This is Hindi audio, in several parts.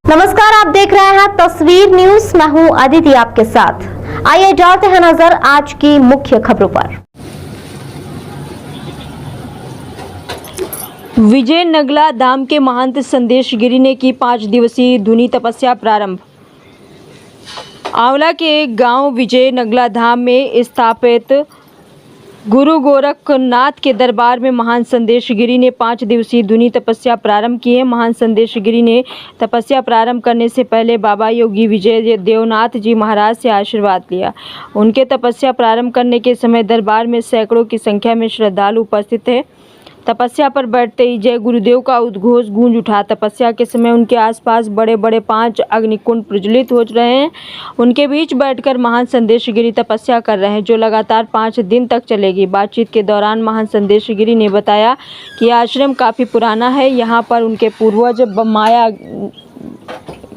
नमस्कार, आप देख रहे हैं तस्वीर न्यूज। मैं हूं अदिति आपके साथ। आइए डालते हैं नजर आज की मुख्य खबरों पर। विजय नगला धाम के महंत संदेश गिरी ने की 5 दिवसीय धुनी तपस्या प्रारंभ। आंवला के गांव विजय नगला धाम में स्थापित गुरु गोरखनाथ के दरबार में महान संदेश गिरी ने 5 दिवसीय धुनी तपस्या प्रारंभ की है। महान संदेश गिरी ने तपस्या प्रारंभ करने से पहले बाबा योगी विजय देवनाथ जी महाराज से आशीर्वाद लिया। उनके तपस्या प्रारंभ करने के समय दरबार में सैकड़ों की संख्या में श्रद्धालु उपस्थित थे। तपस्या पर बैठते ही जय गुरुदेव का उद्घोष गूंज उठा। तपस्या के समय उनके आसपास बड़े बड़े 5 अग्निकुंड प्रज्वलित हो रहे हैं। उनके बीच बैठकर महान संदेश गिरी तपस्या कर रहे हैं, जो लगातार 5 दिन तक चलेगी। बातचीत के दौरान महान संदेश गिरी ने बताया कि आश्रम काफ़ी पुराना है। यहाँ पर उनके पूर्वज माया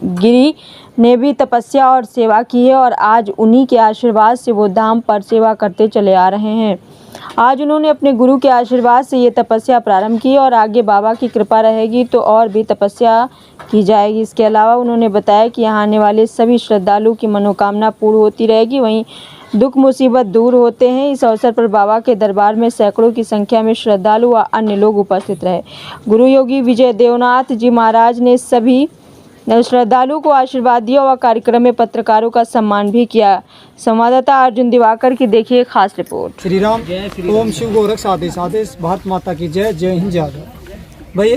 गिरी ने भी तपस्या और सेवा की है और आज उन्हीं के आशीर्वाद से वो धाम पर सेवा करते चले आ रहे हैं। आज उन्होंने अपने गुरु के आशीर्वाद से ये तपस्या प्रारंभ की और आगे बाबा की कृपा रहेगी तो और भी तपस्या की जाएगी। इसके अलावा उन्होंने बताया कि यहाँ आने वाले सभी श्रद्धालु की मनोकामना पूर्ण होती रहेगी, वहीं दुख मुसीबत दूर होते हैं। इस अवसर पर बाबा के दरबार में सैकड़ों की संख्या में श्रद्धालु व अन्य लोग उपस्थित रहे। गुरु योगी विजय देवनाथ जी महाराज ने सभी श्रद्धालु को आशीर्वाद दिया और कार्यक्रम में पत्रकारों का सम्मान भी किया। संवाददाता अर्जुन दिवाकर की देखिए खास रिपोर्ट। श्री राम, ओम शिव गोरख आदेश आदेश, भारत माता की जय, जय हिंद जय भारत। भाई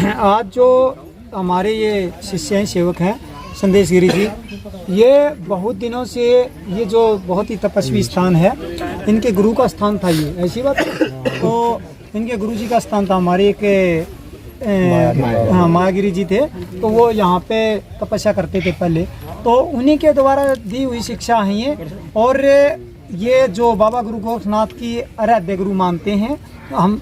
आज जो हमारे ये शिष्य हैं, सेवक हैं संदेश गिरी जी, ये बहुत दिनों से ये जो बहुत ही तपस्वी स्थान है, इनके गुरु का स्थान था। ये ऐसी बात तो इनके गुरु जी का स्थान था। हमारे एक मायागिरी जी थे, तो वो यहाँ पे तपस्या करते थे पहले, तो उन्हीं के द्वारा दी हुई शिक्षा है ये। और ये जो बाबा गुरु गोरखनाथ की आराध्य गुरु मानते हैं हम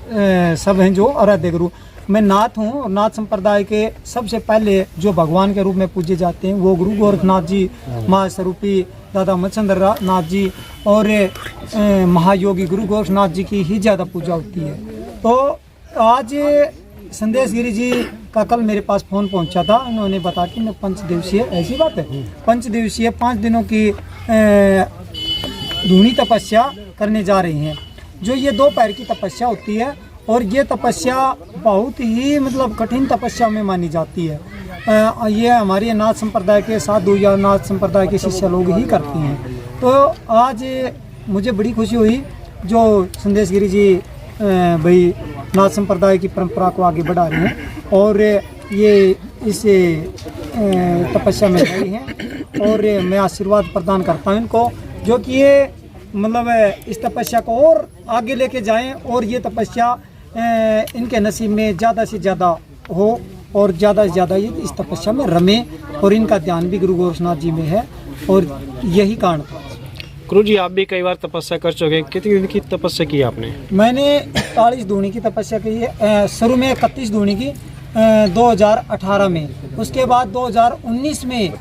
सब हैं, जो आराध्य गुरु। मैं नाथ हूँ और नाथ संप्रदाय के सबसे पहले जो भगवान के रूप में पूजे जाते हैं वो गुरु गोरखनाथ जी, महास्वरूपी दादा मच्छिंद्र नाथ जी और महायोगी गुरु गोरखनाथ जी की ही ज़्यादा पूजा होती है। तो आज संदेश गिरी जी का कल मेरे पास फ़ोन पहुंचा था। उन्होंने बताया कि मैं 5 दिवसीय, ऐसी बात है, 5 दिवसीय 5 दिनों की धुनी तपस्या करने जा रही हैं। जो ये 2 पैर की तपस्या होती है और ये तपस्या बहुत ही मतलब कठिन तपस्या में मानी जाती है। ये हमारे नाथ संप्रदाय के साधु या नाथ संप्रदाय के शिष्य लोग ही करते हैं। तो आज मुझे बड़ी खुशी हुई जो संदेश गिरी जी भाई नाथ संप्रदाय की परंपरा को आगे बढ़ा रहे हैं और ये इस तपस्या में रही हैं और मैं आशीर्वाद प्रदान करता हूं इनको, जो कि ये मतलब इस तपस्या को और आगे लेके जाएं और ये तपस्या इनके नसीब में ज़्यादा से ज़्यादा हो और ज़्यादा से ज़्यादा ये इस तपस्या में रमे और इनका ध्यान भी गुरु गोरखनाथ जी में है और यही कारण था। गुरु जी, आप भी कई बार तपस्या कर चुके हैं, कितनी दिन की तपस्या की आपने? मैंने 41 धूनी की तपस्या की है। शुरू में 31 धूनी की 2018 में, उसके बाद 2019 में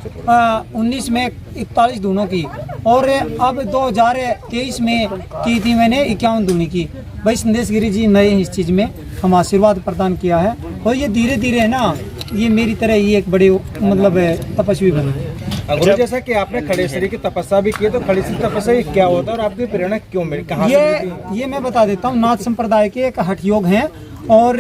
41 धूनों की और अब 2023 में की थी मैंने 51 धूनी की। भाई संदेश गिरी जी नए इस चीज़ में हम आशीर्वाद प्रदान किया है और ये धीरे धीरे ना ये मेरी तरह ही एक बड़े मतलब तपस्वी बने। गुरु, जैसा कि आपने खड़ेसरी की तपस्या भी की है, तो खड़ेसरी तपस्या क्या होता है और आपकी प्रेरणा क्यों मिली, कहाँ से मिली? ये मैं बता देता हूँ। नाथ संप्रदाय के एक हठ योग हैं और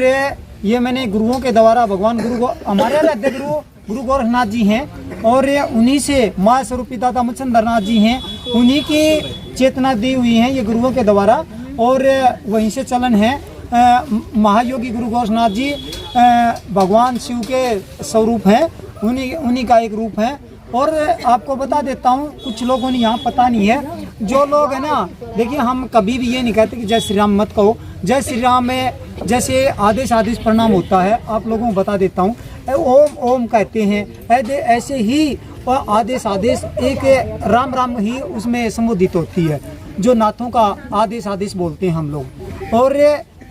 ये मैंने गुरुओं के द्वारा भगवान गुरु हमारे आराध्य गुरु गोरखनाथ जी हैं और उन्हीं से माँ स्वरूपी दादा मच्छिंद्र नाथ जी हैं, उन्हीं की चेतना दी हुई है ये गुरुओं के द्वारा और वहीं से चलन है। महायोगी गुरु गोरखनाथ जी भगवान शिव के स्वरूप हैं, उन्हीं का एक रूप है। और आपको बता देता हूँ, कुछ लोगों ने यहाँ पता नहीं है, जो लोग है ना, देखिए हम कभी भी ये नहीं कहते कि जय श्री राम मत कहो। जय श्री राम में जैसे आदेश आदेश प्रणाम होता है, आप लोगों को बता देता हूँ, ओम ओम कहते हैं, ऐसे ही आदेश आदेश एक राम राम ही उसमें संबोधित होती है, जो नाथों का आदेश आदेश बोलते हैं हम लोग। और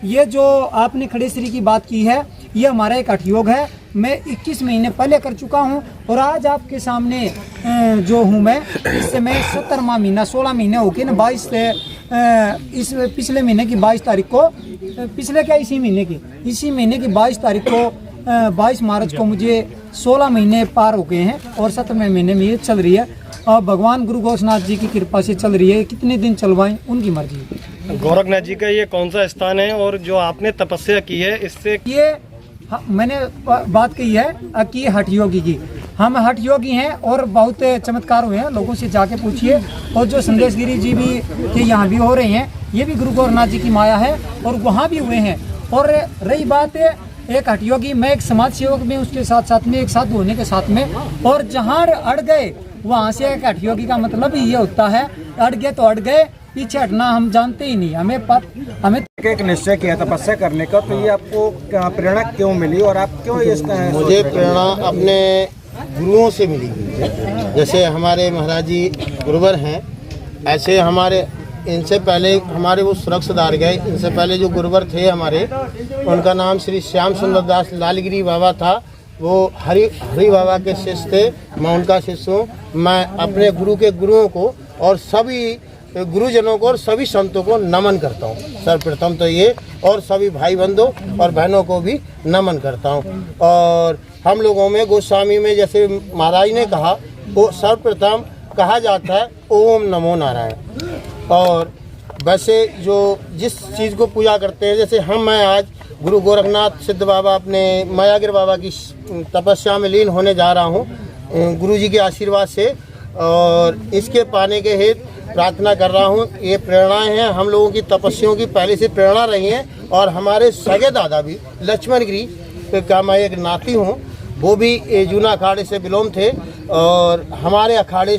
ये जो आपने खड़ेसरी की बात की है, ये हमारा एक हठ योग है। मैं 21 महीने पहले कर चुका हूँ और आज आपके सामने जो हूँ मैं, इससे मैं 17वां महीना 16 महीने हो गए ना। 22 से इस पिछले महीने की 22 तारीख को, पिछले क्या इसी महीने की 22 तारीख को 22 मार्च को मुझे 16 महीने पार हो गए हैं और 17वें महीने में ये चल रही है। और भगवान गुरु गोरखनाथ जी की कृपा से चल रही है। कितने दिन चलवाएं उनकी मर्जी। गोरखनाथ जी का ये कौन सा स्थान है और जो आपने तपस्या की है इससे ये मैंने बात कही है कि हठ योगी की, हम हठ योगी हैं और बहुत चमत्कार हुए हैं। लोगों से जाके पूछिए। और जो संदेश गिरी जी भी के यहाँ भी हो रहे हैं, ये भी गुरु गोरखनाथ जी की माया है और वहाँ भी हुए हैं। और रही बात एक हठ योगी, मैं एक समाज सेवक में उसके साथ साथ में एक साधु होने के साथ में, और जहाँ अड़ गए वहाँ से एक हठ योगी का मतलब ही ये होता है, अड़ गए तो अड़ गए, पीछे हटना हम जानते ही नहीं। हमें एक निश्चय किया तपस्या करने का, तो ये आपको प्रेरणा क्यों मिली और आप क्यों ये मुझे प्रेरणा अपने गुरुओं से मिली। जैसे हमारे महाराज जी गुरुवर हैं, ऐसे हमारे इनसे पहले हमारे वो सुरक्षादार गए। इनसे पहले जो गुरुवर थे हमारे, उनका नाम श्री श्याम सुंदर दास लालगिरी बाबा था। वो हरि बाबा के शिष्य थे, मैं उनका शिष्य हूँ। मैं अपने गुरु के गुरुओं को और सभी गुरुजनों को और सभी संतों को नमन करता हूँ। सर्वप्रथम तो ये, और सभी भाई बंधुओं और बहनों को भी नमन करता हूँ। और हम लोगों में गोस्वामी में जैसे महाराज ने कहा, वो सर्वप्रथम कहा जाता है ओम नमो नारायण। और वैसे जो जिस चीज़ को पूजा करते हैं, जैसे मैं आज गुरु गोरखनाथ सिद्ध बाबा अपने मायागिर बाबा की तपस्या में लीन होने जा रहा हूँ गुरु जी के आशीर्वाद से, और इसके पाने के हेतु प्रार्थना कर रहा हूँ। ये प्रेरणाएं हैं हम लोगों की तपस्याओं की, पहले से प्रेरणा रही हैं। और हमारे सगे दादा भी लक्ष्मण गिरी का मैं एक नाती हूँ, वो भी जूना अखाड़े से बिलोंग थे। और हमारे अखाड़े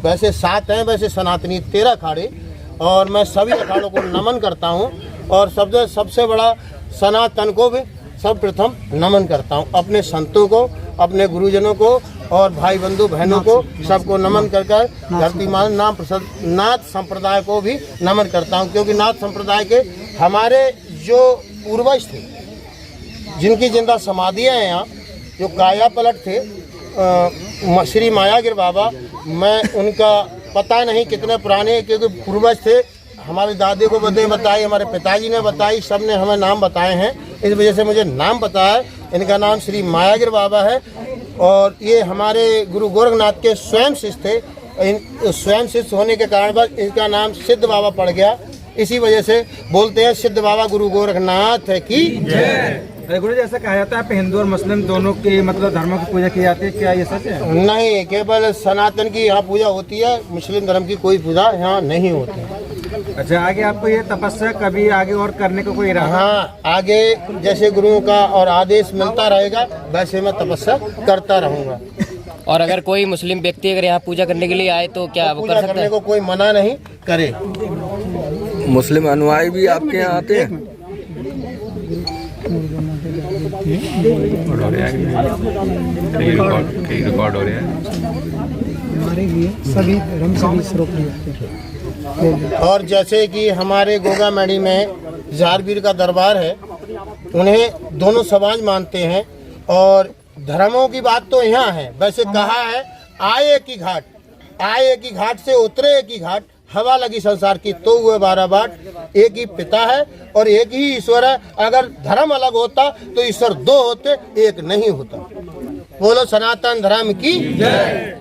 वैसे 7 हैं, वैसे सनातनी 13 अखाड़े, और मैं सभी अखाड़ों को नमन करता हूँ। और सबसे बड़ा सनातन को भी सर्वप्रथम नमन करता हूँ। अपने संतों को, अपने गुरुजनों को और भाई बंधु बहनों को सबको नमन कर धरती माता नाथ संप्रदाय को भी नमन करता हूँ। क्योंकि नाथ संप्रदाय के हमारे जो पूर्वज थे, जिनकी जिंदा समाधियाँ हैं यहाँ, जो काया पलट थे, श्री मायागिर बाबा, मैं उनका पता नहीं कितने पुराने, क्योंकि पूर्वज थे। हमारे दादी को बताई, हमारे पिताजी ने बताई, सब ने हमें नाम बताए हैं, इस वजह से मुझे नाम पता है। इनका नाम श्री मायागिर बाबा है और ये हमारे गुरु गोरखनाथ के स्वयं शिष्य थे। स्वयं शिष्य होने के कारण बस इनका नाम सिद्ध बाबा पड़ गया। इसी वजह से बोलते हैं सिद्ध बाबा गुरु गोरखनाथ की जय। गुरु जी, ऐसा कहा जाता है हिंदू और मुस्लिम दोनों की मतलब धर्मों की पूजा की जाती है, क्या ये सच है? नहीं, केवल सनातन की यहाँ पूजा होती है, मुस्लिम धर्म की कोई पूजा यहाँ नहीं होती। अच्छा, आगे आपको ये तपस्या कभी आगे और करने का कोई इरादा? हाँ, आगे जैसे गुरुओं का और आदेश मिलता रहेगा वैसे मैं तपस्या करता रहूँगा। और अगर कोई मुस्लिम व्यक्ति अगर यहाँ पूजा करने के लिए आए तो क्या वो कर सकता है? करने को कोई मना नहीं करे। मुस्लिम अनुयायी भी आपके यहाँ आते हैं? रिकॉर्ड हो रहे हैं हमारे लिए सभी धर्म से भी सर्वप्रिय। और जैसे कि हमारे गोगा मैडी में झारवीर का दरबार है, उन्हें दोनों समाज मानते हैं। और धर्मों की बात तो यहाँ है, वैसे कहा है आए एक ही घाट से उतरे एक ही घाट, हवा लगी संसार की तो हुए 12 बाट। एक ही पिता है और एक ही ईश्वर है। अगर धर्म अलग होता तो ईश्वर 2 होते, एक नहीं होता। बोलो सनातन धर्म की जय।